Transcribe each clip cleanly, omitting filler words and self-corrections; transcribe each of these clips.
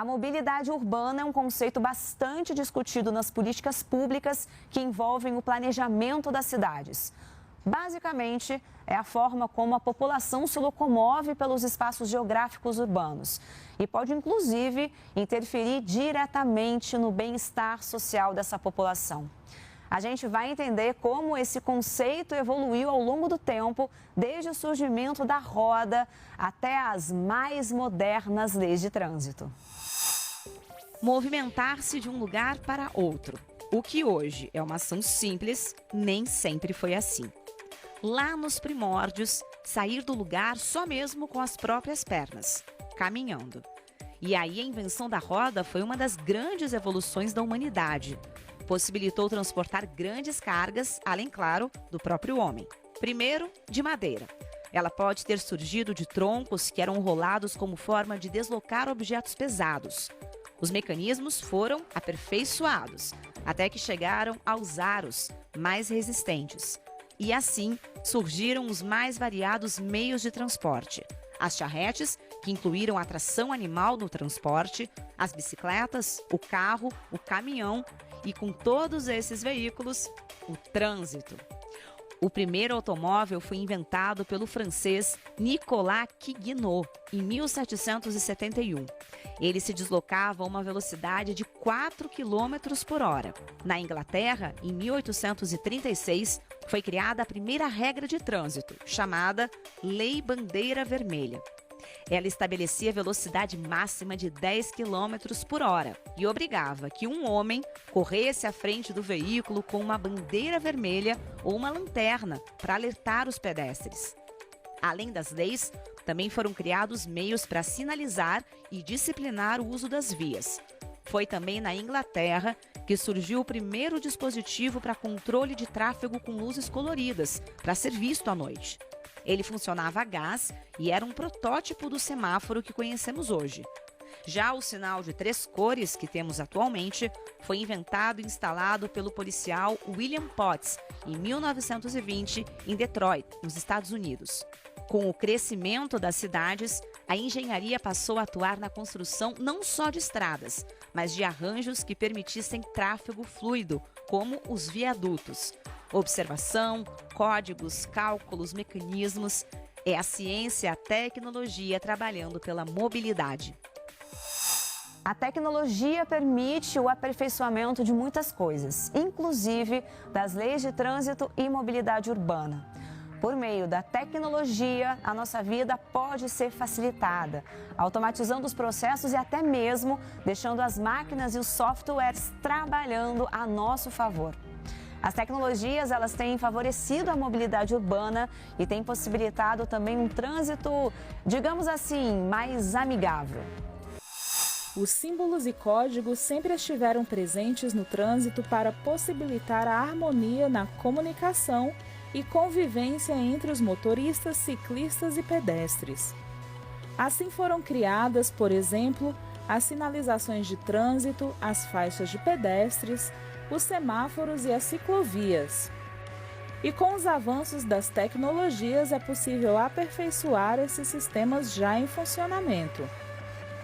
A mobilidade urbana é um conceito bastante discutido nas políticas públicas que envolvem o planejamento das cidades. Basicamente, é a forma como a população se locomove pelos espaços geográficos urbanos e pode, inclusive, interferir diretamente no bem-estar social dessa população. A gente vai entender como esse conceito evoluiu ao longo do tempo, desde o surgimento da roda até as mais modernas leis de trânsito. Movimentar-se de um lugar para outro. O que hoje é uma ação simples, nem sempre foi assim. Lá nos primórdios, sair do lugar só mesmo com as próprias pernas, caminhando. E aí a invenção da roda foi uma das grandes evoluções da humanidade. Possibilitou transportar grandes cargas, além, claro, do próprio homem. Primeiro, de madeira. Ela pode ter surgido de troncos que eram rolados como forma de deslocar objetos pesados. Os mecanismos foram aperfeiçoados, até que chegaram aos aros, mais resistentes. E assim surgiram os mais variados meios de transporte. As charretes, que incluíram a tração animal no transporte, as bicicletas, o carro, o caminhão e, com todos esses veículos, o trânsito. O primeiro automóvel foi inventado pelo francês Nicolas Quiguinot, em 1771. Ele se deslocava a uma velocidade de 4 km por hora. Na Inglaterra, em 1836, foi criada a primeira regra de trânsito, chamada Lei Bandeira Vermelha. Ela estabelecia velocidade máxima de 10 km por hora e obrigava que um homem corresse à frente do veículo com uma bandeira vermelha ou uma lanterna para alertar os pedestres. Além das leis, também foram criados meios para sinalizar e disciplinar o uso das vias. Foi também na Inglaterra que surgiu o primeiro dispositivo para controle de tráfego com luzes coloridas, para ser visto à noite. Ele funcionava a gás e era um protótipo do semáforo que conhecemos hoje. Já o sinal de 3 cores que temos atualmente foi inventado e instalado pelo policial William Potts em 1920 em Detroit, nos Estados Unidos. Com o crescimento das cidades, a engenharia passou a atuar na construção não só de estradas, mas de arranjos que permitissem tráfego fluido, como os viadutos. Observação, códigos, cálculos, mecanismos. É a ciência e a tecnologia trabalhando pela mobilidade. A tecnologia permite o aperfeiçoamento de muitas coisas, inclusive das leis de trânsito e mobilidade urbana. Por meio da tecnologia, a nossa vida pode ser facilitada, automatizando os processos e até mesmo deixando as máquinas e os softwares trabalhando a nosso favor. As tecnologias, elas têm favorecido a mobilidade urbana e têm possibilitado também um trânsito, digamos assim, mais amigável. Os símbolos e códigos sempre estiveram presentes no trânsito para possibilitar a harmonia na comunicação e convivência entre os motoristas, ciclistas e pedestres. Assim foram criadas, por exemplo, as sinalizações de trânsito, as faixas de pedestres, os semáforos e as ciclovias. E com os avanços das tecnologias é possível aperfeiçoar esses sistemas já em funcionamento.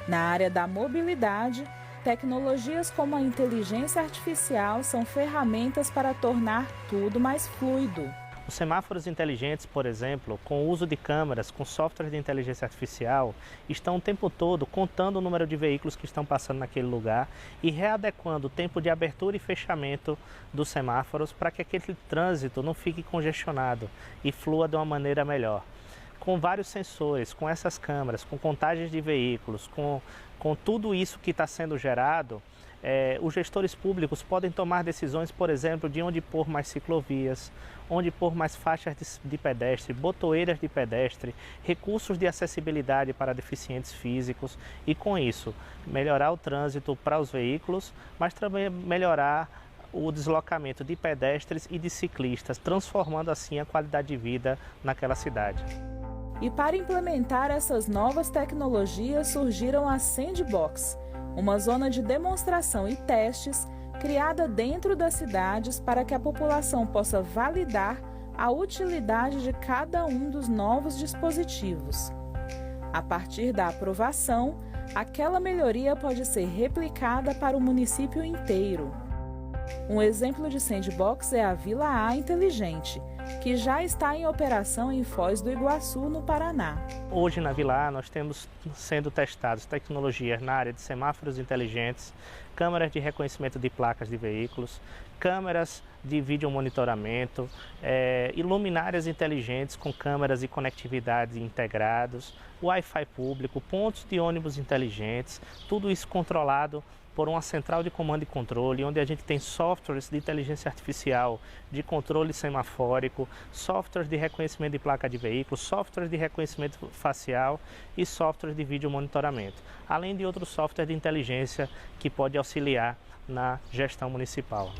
Na área da mobilidade, tecnologias como a inteligência artificial são ferramentas para tornar tudo mais fluido. Os semáforos inteligentes, por exemplo, com o uso de câmeras, com software de inteligência artificial, estão o tempo todo contando o número de veículos que estão passando naquele lugar e readequando o tempo de abertura e fechamento dos semáforos para que aquele trânsito não fique congestionado e flua de uma maneira melhor. Com vários sensores, com essas câmeras, com contagens de veículos, com tudo isso que está sendo gerado, os gestores públicos podem tomar decisões, por exemplo, de onde pôr mais ciclovias, onde pôr mais faixas de pedestre, botoeiras de pedestre, recursos de acessibilidade para deficientes físicos e, com isso, melhorar o trânsito para os veículos, mas também melhorar o deslocamento de pedestres e de ciclistas, transformando assim a qualidade de vida naquela cidade. E para implementar essas novas tecnologias surgiram as Sandbox, uma zona de demonstração e testes criada dentro das cidades para que a população possa validar a utilidade de cada um dos novos dispositivos. A partir da aprovação, aquela melhoria pode ser replicada para o município inteiro. Um exemplo de sandbox é a Vila A Inteligente, que já está em operação em Foz do Iguaçu, no Paraná. Hoje na Vila A nós temos sendo testados tecnologias na área de semáforos inteligentes, câmeras de reconhecimento de placas de veículos, câmeras de vídeo monitoramento, e luminárias inteligentes com câmeras e conectividade integrados, Wi-Fi público, pontos de ônibus inteligentes, tudo isso controlado por uma central de comando e controle, onde a gente tem softwares de inteligência artificial, de controle semafórico, softwares de reconhecimento de placa de veículo, softwares de reconhecimento facial e softwares de vídeo monitoramento, além de outros softwares de inteligência que pode auxiliar na gestão municipal.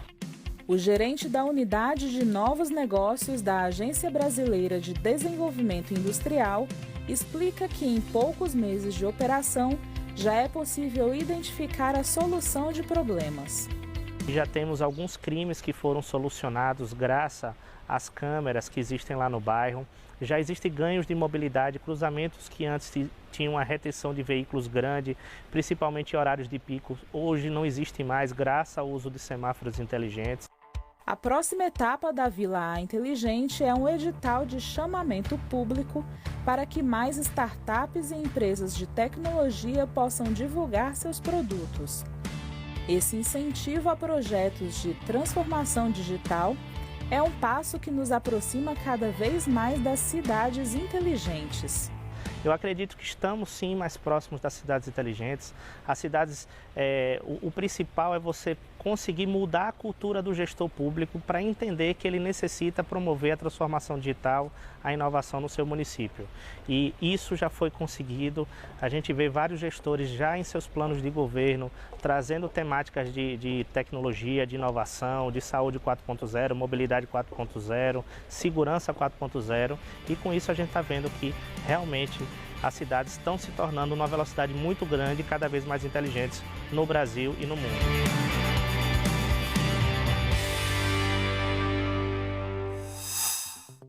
O gerente da Unidade de Novos Negócios da Agência Brasileira de Desenvolvimento Industrial explica que em poucos meses de operação já é possível identificar a solução de problemas. Já temos alguns crimes que foram solucionados graças às câmeras que existem lá no bairro. Já existem ganhos de mobilidade, cruzamentos que antes tinham uma retenção de veículos grande, principalmente em horários de pico. Hoje não existe mais, graças ao uso de semáforos inteligentes. A próxima etapa da Vila A Inteligente é um edital de chamamento público para que mais startups e empresas de tecnologia possam divulgar seus produtos. Esse incentivo a projetos de transformação digital é um passo que nos aproxima cada vez mais das cidades inteligentes. Eu acredito que estamos sim mais próximos das cidades inteligentes. As cidades, o principal é você conseguir mudar a cultura do gestor público para entender que ele necessita promover a transformação digital, a inovação no seu município. E isso já foi conseguido. A gente vê vários gestores já em seus planos de governo, trazendo temáticas de tecnologia, de inovação, de saúde 4.0, mobilidade 4.0, segurança 4.0. E com isso a gente está vendo que realmente as cidades estão se tornando numa velocidade muito grande e cada vez mais inteligentes no Brasil e no mundo.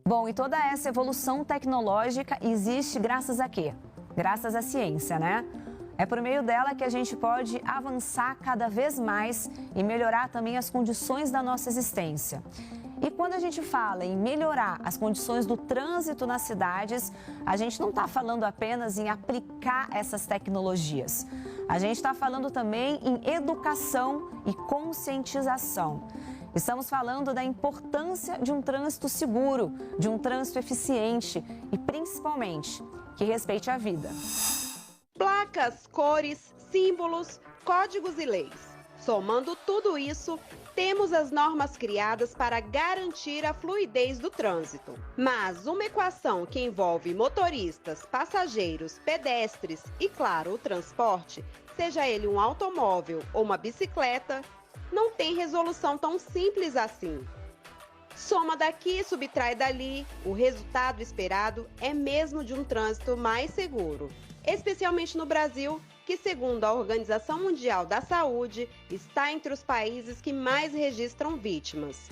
Bom, e toda essa evolução tecnológica existe graças a quê? Graças à ciência, né? É por meio dela que a gente pode avançar cada vez mais e melhorar também as condições da nossa existência. E quando a gente fala em melhorar as condições do trânsito nas cidades, a gente não está falando apenas em aplicar essas tecnologias. A gente está falando também em educação e conscientização. Estamos falando da importância de um trânsito seguro, de um trânsito eficiente e, principalmente, que respeite a vida. Placas, cores, símbolos, códigos e leis. Somando tudo isso, temos as normas criadas para garantir a fluidez do trânsito. Mas uma equação que envolve motoristas, passageiros, pedestres e, claro, o transporte, seja ele um automóvel ou uma bicicleta, não tem resolução tão simples assim. Soma daqui, subtrai dali, o resultado esperado é mesmo de um trânsito mais seguro. Especialmente no Brasil, que segundo a Organização Mundial da Saúde, está entre os países que mais registram vítimas.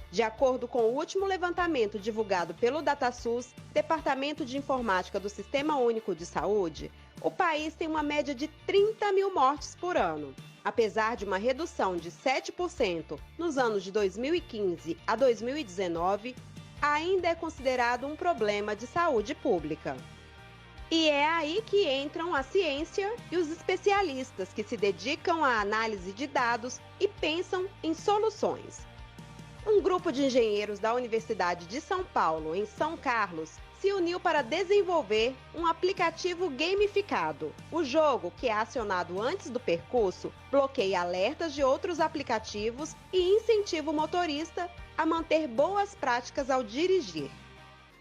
De acordo com o último levantamento divulgado pelo DataSUS, Departamento de Informática do Sistema Único de Saúde, o país tem uma média de 30 mil mortes por ano. Apesar de uma redução de 7% nos anos de 2015 a 2019, ainda é considerado um problema de saúde pública. E é aí que entram a ciência e os especialistas que se dedicam à análise de dados e pensam em soluções. Um grupo de engenheiros da Universidade de São Paulo, em São Carlos, se uniu para desenvolver um aplicativo gamificado. O jogo, que é acionado antes do percurso, bloqueia alertas de outros aplicativos e incentiva o motorista a manter boas práticas ao dirigir.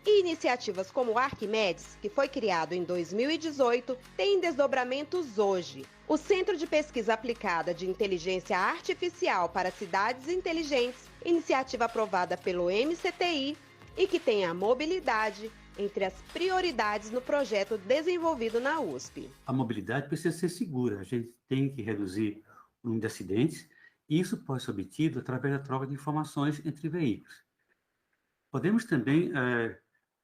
E iniciativas como o Arquimedes, que foi criado em 2018, têm desdobramentos hoje. O Centro de Pesquisa Aplicada de Inteligência Artificial para Cidades Inteligentes, iniciativa aprovada pelo MCTI e que tem a mobilidade entre as prioridades no projeto desenvolvido na USP. A mobilidade precisa ser segura, a gente tem que reduzir o número de acidentes e isso pode ser obtido através da troca de informações entre veículos. Podemos também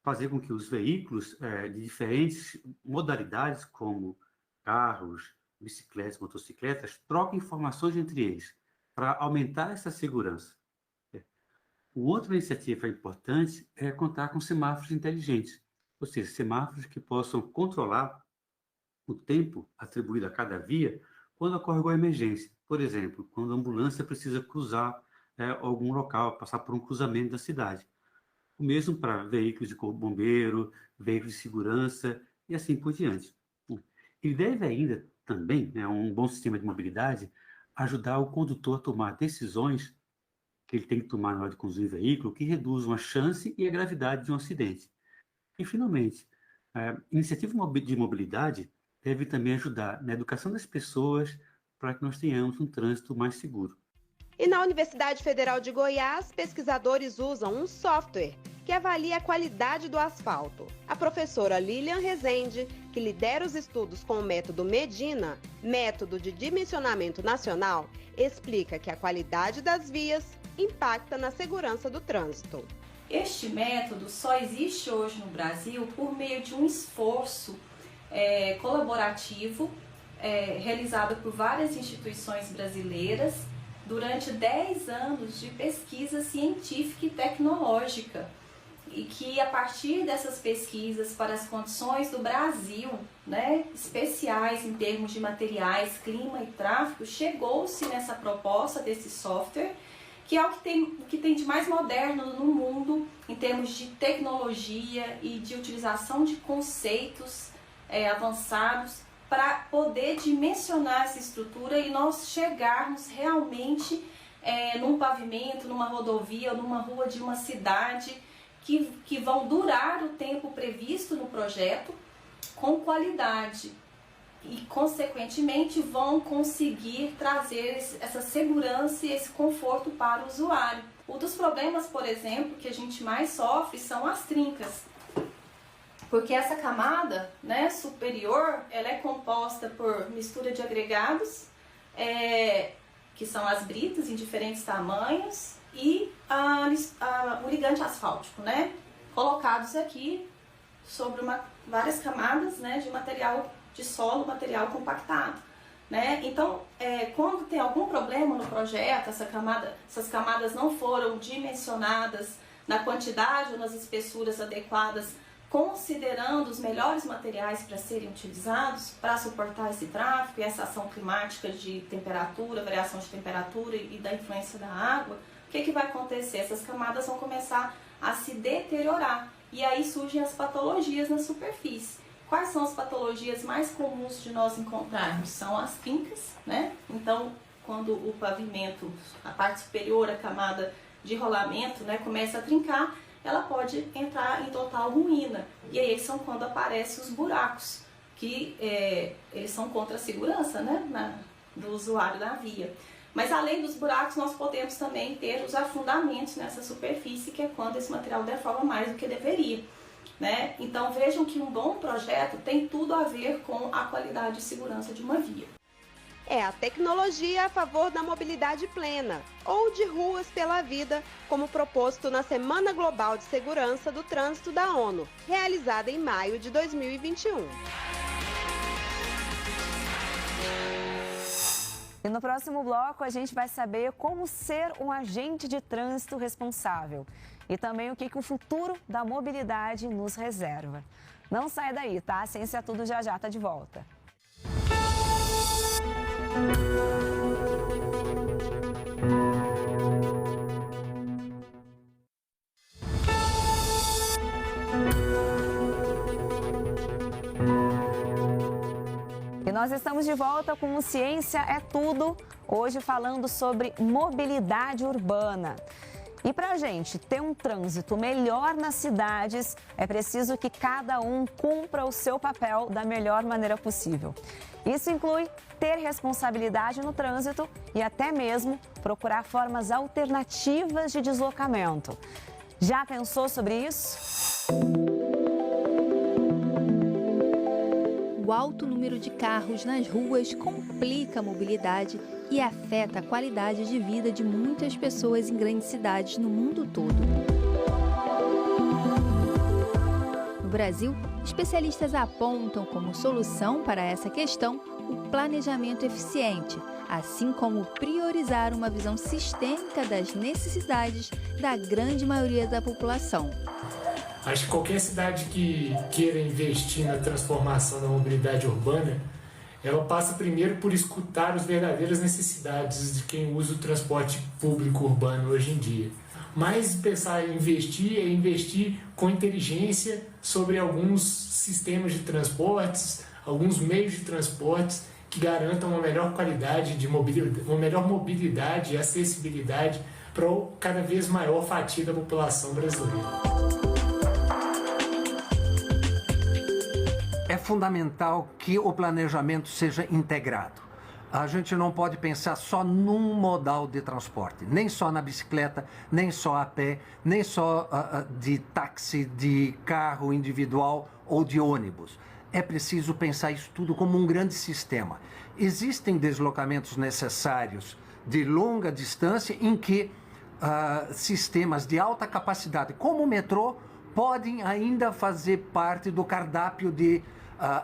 fazer com que os veículos de diferentes modalidades, como carros, bicicletas, motocicletas, trocam informações entre eles para aumentar essa segurança. Outra iniciativa importante é contar com semáforos inteligentes, ou seja, semáforos que possam controlar o tempo atribuído a cada via quando ocorre alguma emergência. Por exemplo, quando a ambulância precisa cruzar algum local, passar por um cruzamento da cidade. O mesmo para veículos de corpo bombeiro, veículos de segurança e assim por diante. Ele deve ainda também, um bom sistema de mobilidade, ajudar o condutor a tomar decisões que ele tem que tomar na hora de conduzir o veículo, que reduzam a chance e a gravidade de um acidente. E, finalmente, a iniciativa de mobilidade deve também ajudar na educação das pessoas para que nós tenhamos um trânsito mais seguro. E na Universidade Federal de Goiás, pesquisadores usam um software que avalia a qualidade do asfalto. A professora Lilian Rezende, que lidera os estudos com o método Medina, método de dimensionamento nacional, explica que a qualidade das vias impacta na segurança do trânsito. Este método só existe hoje no Brasil por meio de um esforço colaborativo realizado por várias instituições brasileiras durante 10 anos de pesquisa científica e tecnológica, e que a partir dessas pesquisas para as condições do Brasil, especiais em termos de materiais, clima e tráfego, chegou-se nessa proposta desse software, que é o que tem de mais moderno no mundo em termos de tecnologia e de utilização de conceitos avançados para poder dimensionar essa estrutura e nós chegarmos realmente num pavimento, numa rodovia, numa rua de uma cidade que vão durar o tempo previsto no projeto com qualidade e, consequentemente, vão conseguir trazer essa segurança e esse conforto para o usuário. Um dos problemas, por exemplo, que a gente mais sofre são as trincas, porque essa camada superior ela é composta por mistura de agregados, que são as britas em diferentes tamanhos, e o ligante asfáltico, colocados aqui sobre várias camadas de material de solo, material compactado. Então, quando tem algum problema no projeto, essas camadas não foram dimensionadas na quantidade ou nas espessuras adequadas, considerando os melhores materiais para serem utilizados para suportar esse tráfego e essa ação climática de temperatura, variação de temperatura e da influência da água, o que vai acontecer? Essas camadas vão começar a se deteriorar e aí surgem as patologias na superfície. Quais são as patologias mais comuns de nós encontrarmos? São as trincas, Então, quando o pavimento, a parte superior, a camada de rolamento, começa a trincar, ela pode entrar em total ruína. E aí são quando aparecem os buracos, que eles são contra a segurança do usuário da via. Mas além dos buracos, nós podemos também ter os afundamentos nessa superfície, que é quando esse material deforma mais do que deveria. Então vejam que um bom projeto tem tudo a ver com a qualidade e segurança de uma via. É a tecnologia a favor da mobilidade plena, ou de ruas pela vida, como proposto na Semana Global de Segurança do Trânsito da ONU, realizada em maio de 2021. E no próximo bloco a gente vai saber como ser um agente de trânsito responsável e também o que o futuro da mobilidade nos reserva. Não sai daí, tá? A Ciência Tudo já tá de volta. E nós estamos de volta com o Ciência é Tudo, hoje falando sobre mobilidade urbana. E para a gente ter um trânsito melhor nas cidades, é preciso que cada um cumpra o seu papel da melhor maneira possível. Isso inclui ter responsabilidade no trânsito e até mesmo procurar formas alternativas de deslocamento. Já pensou sobre isso? O alto número de carros nas ruas complica a mobilidade e afeta a qualidade de vida de muitas pessoas em grandes cidades no mundo todo. No Brasil, Especialistas apontam como solução para essa questão o planejamento eficiente, assim como priorizar uma visão sistêmica das necessidades da grande maioria da população. Acho que qualquer cidade que queira investir na transformação da mobilidade urbana, ela passa primeiro por escutar as verdadeiras necessidades de quem usa o transporte público urbano hoje em dia. Mas pensar em investir é investir com inteligência sobre alguns sistemas de transportes, alguns meios de transportes que garantam uma melhor qualidade de mobilidade, uma melhor mobilidade e acessibilidade para cada vez maior fatia da população brasileira. É fundamental que o planejamento seja integrado. A gente não pode pensar só num modal de transporte, nem só na bicicleta, nem só a pé, nem só de táxi, de carro individual ou de ônibus. É preciso pensar isso tudo como um grande sistema. Existem deslocamentos necessários de longa distância em que sistemas de alta capacidade, como o metrô, podem ainda fazer parte do cardápio de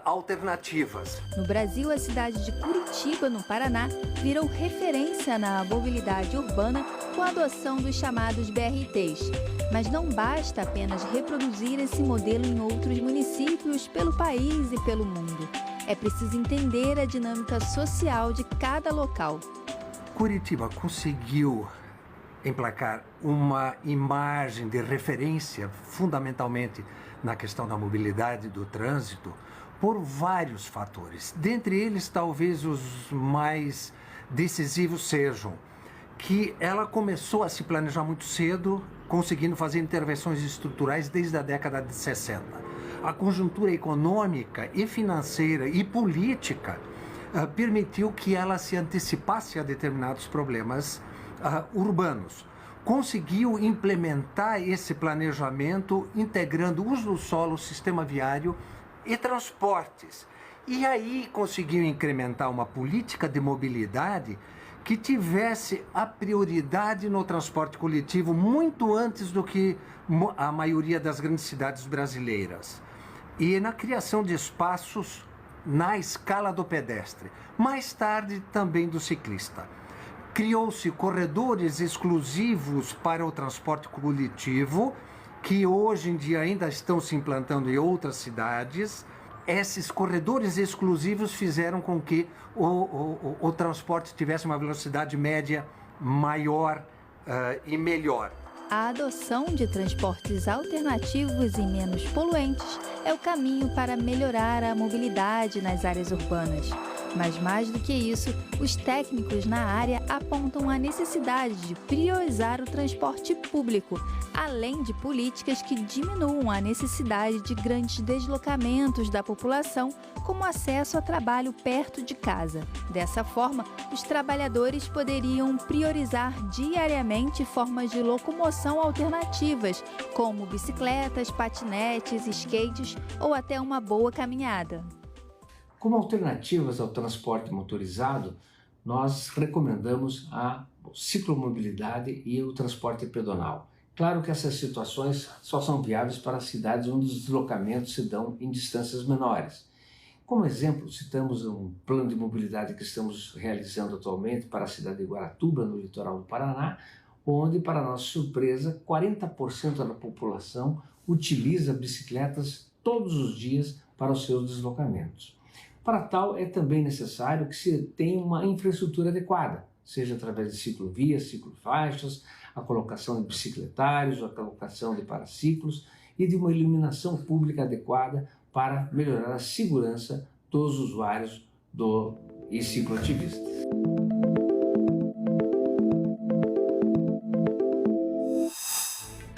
alternativas. No Brasil, a cidade de Curitiba, no Paraná, virou referência na mobilidade urbana com a adoção dos chamados BRTs. Mas não basta apenas reproduzir esse modelo em outros municípios pelo país e pelo mundo. É preciso entender a dinâmica social de cada local. Curitiba conseguiu emplacar uma imagem de referência, fundamentalmente na questão da mobilidade do trânsito, por vários fatores. Dentre eles, talvez os mais decisivos sejam que ela começou a se planejar muito cedo, conseguindo fazer intervenções estruturais desde a década de 60. A conjuntura econômica e financeira e política permitiu que ela se antecipasse a determinados problemas urbanos. Conseguiu implementar esse planejamento integrando uso do solo, sistema viário e transportes. E aí conseguiu incrementar uma política de mobilidade que tivesse a prioridade no transporte coletivo muito antes do que a maioria das grandes cidades brasileiras. E na criação de espaços na escala do pedestre, mais tarde também do ciclista. Criou-se corredores exclusivos para o transporte coletivo, que hoje em dia ainda estão se implantando em outras cidades. Esses corredores exclusivos fizeram com que o transporte tivesse uma velocidade média maior e melhor. A adoção de transportes alternativos e menos poluentes é o caminho para melhorar a mobilidade nas áreas urbanas. Mas mais do que isso, os técnicos na área apontam a necessidade de priorizar o transporte público, além de políticas que diminuam a necessidade de grandes deslocamentos da população, como acesso a trabalho perto de casa. Dessa forma, os trabalhadores poderiam priorizar diariamente formas de locomoção alternativas, como bicicletas, patinetes, skates ou até uma boa caminhada. Como alternativas ao transporte motorizado, nós recomendamos a ciclomobilidade e o transporte pedonal. Claro que essas situações só são viáveis para cidades onde os deslocamentos se dão em distâncias menores. Como exemplo, citamos um plano de mobilidade que estamos realizando atualmente para a cidade de Guaratuba, no litoral do Paraná, onde, para nossa surpresa, 40% da população utiliza bicicletas todos os dias para os seus deslocamentos. Para tal, é também necessário que se tenha uma infraestrutura adequada, seja através de ciclovias, ciclofaixas, a colocação de bicicletários, a colocação de paraciclos e de uma iluminação pública adequada para melhorar a segurança dos usuários e cicloativistas.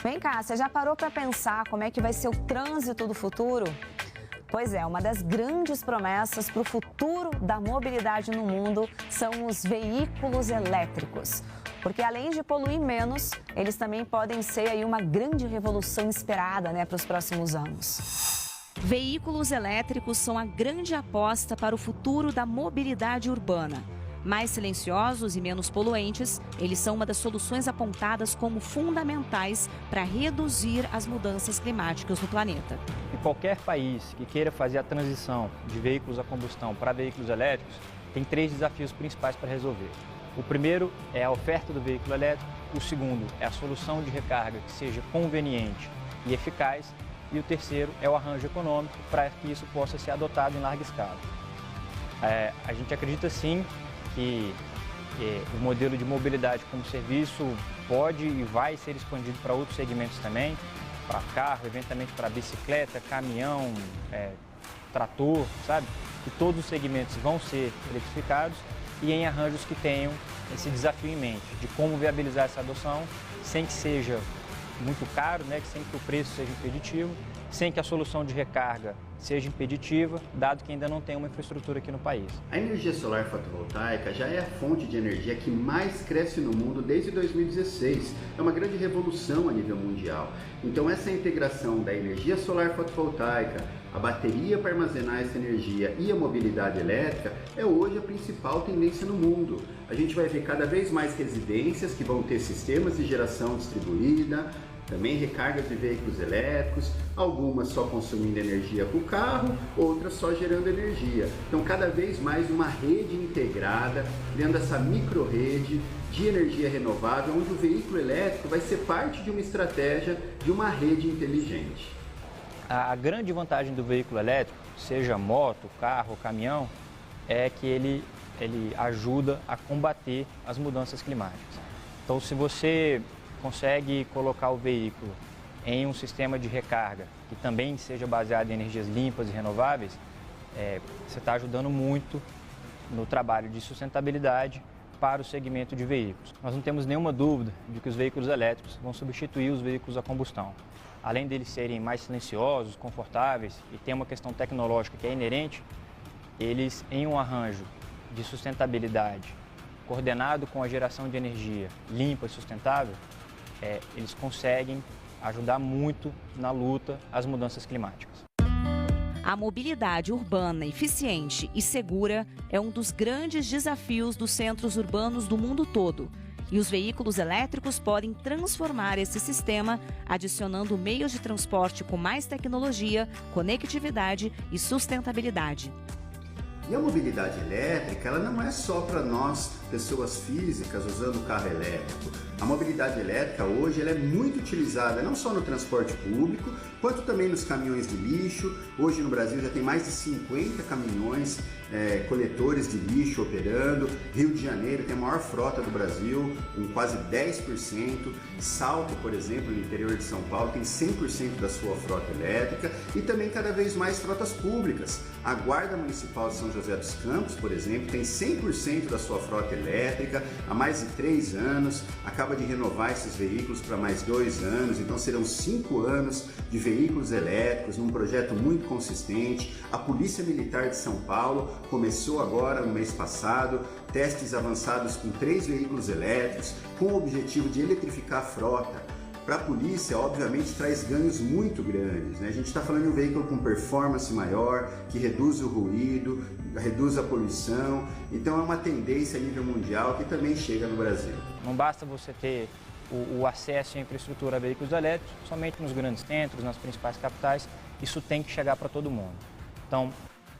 Vem cá, você já parou para pensar como é que vai ser o trânsito do futuro? Pois é, uma das grandes promessas para o futuro da mobilidade no mundo são os veículos elétricos. Porque além de poluir menos, eles também podem ser aí uma grande revolução esperada, para os próximos anos. Veículos elétricos são a grande aposta para o futuro da mobilidade urbana. Mais silenciosos e menos poluentes, eles são uma das soluções apontadas como fundamentais para reduzir as mudanças climáticas no planeta. E qualquer país que queira fazer a transição de veículos a combustão para veículos elétricos tem 3 desafios principais para resolver. O primeiro é a oferta do veículo elétrico, o segundo é a solução de recarga que seja conveniente e eficaz, e o terceiro é o arranjo econômico para que isso possa ser adotado em larga escala. A gente acredita sim que o modelo de mobilidade como serviço pode e vai ser expandido para outros segmentos também, para carro, eventualmente para bicicleta, caminhão, trator, sabe? Que todos os segmentos vão ser eletrificados e em arranjos que tenham esse desafio em mente, de como viabilizar essa adoção sem que seja muito caro, né? Sem que o preço seja impeditivo, sem que a solução de recarga seja impeditiva, dado que ainda não tem uma infraestrutura aqui no país. A energia solar fotovoltaica já é a fonte de energia que mais cresce no mundo desde 2016. É uma grande revolução a nível mundial. Então essa integração da energia solar fotovoltaica, a bateria para armazenar essa energia e a mobilidade elétrica é hoje a principal tendência no mundo. A gente vai ver cada vez mais residências que vão ter sistemas de geração distribuída, também recargas de veículos elétricos, algumas só consumindo energia para o carro, outras só gerando energia. Então cada vez mais uma rede integrada, dentro dessa micro-rede de energia renovável, onde o veículo elétrico vai ser parte de uma estratégia de uma rede inteligente. A grande vantagem do veículo elétrico, seja moto, carro, caminhão, é que ele ajuda a combater as mudanças climáticas. Então se você consegue colocar o veículo em um sistema de recarga que também seja baseado em energias limpas e renováveis, você está ajudando muito no trabalho de sustentabilidade para o segmento de veículos. Nós não temos nenhuma dúvida de que os veículos elétricos vão substituir os veículos a combustão. Além deles serem mais silenciosos, confortáveis e ter uma questão tecnológica que é inerente, eles, em um arranjo de sustentabilidade coordenado com a geração de energia limpa e sustentável, eles conseguem ajudar muito na luta às mudanças climáticas. A mobilidade urbana eficiente e segura é um dos grandes desafios dos centros urbanos do mundo todo. E os veículos elétricos podem transformar esse sistema, adicionando meios de transporte com mais tecnologia, conectividade e sustentabilidade. E a mobilidade elétrica, ela não é só para nós, pessoas físicas, usando carro elétrico. A mobilidade elétrica hoje ela é muito utilizada não só no transporte público, quanto também nos caminhões de lixo. Hoje no Brasil já tem mais de 50 caminhões coletores de lixo operando. Rio de Janeiro tem a maior frota do Brasil, com quase 10%. Salto, por exemplo, no interior de São Paulo, tem 100% da sua frota elétrica e também cada vez mais frotas públicas. A Guarda Municipal de São José dos Campos, por exemplo, tem 100% da sua frota elétrica há mais de 3 anos, acaba de renovar esses veículos para mais 2 anos, então serão 5 anos de veículos elétricos, num projeto muito consistente. A Polícia Militar de São Paulo começou agora, no mês passado, testes avançados com 3 veículos elétricos, com o objetivo de eletrificar a frota. Para a polícia, obviamente, traz ganhos muito grandes, né? A gente está falando de um veículo com performance maior, que reduz o ruído, reduz a poluição, então é uma tendência a nível mundial que também chega no Brasil. Não basta você ter o acesso à infraestrutura a veículos elétricos somente nos grandes centros, nas principais capitais, isso tem que chegar para todo mundo. Então,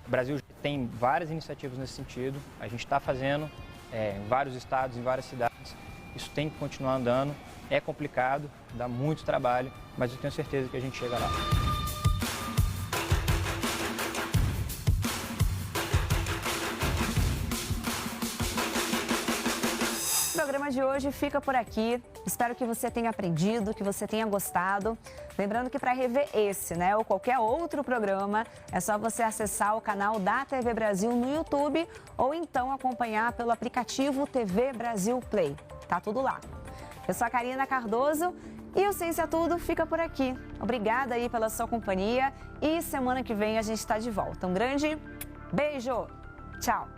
o Brasil tem várias iniciativas nesse sentido, a gente está fazendo em vários estados, em várias cidades, isso tem que continuar andando, é complicado, dá muito trabalho, mas eu tenho certeza que a gente chega lá. O programa de hoje fica por aqui. Espero que você tenha aprendido, que você tenha gostado. Lembrando que para rever esse, né, ou qualquer outro programa, é só você acessar o canal da TV Brasil no YouTube ou então acompanhar pelo aplicativo TV Brasil Play. Tá tudo lá. Eu sou a Karina Cardoso e o Ciência Tudo fica por aqui. Obrigada aí pela sua companhia e semana que vem a gente está de volta. Um grande beijo. Tchau.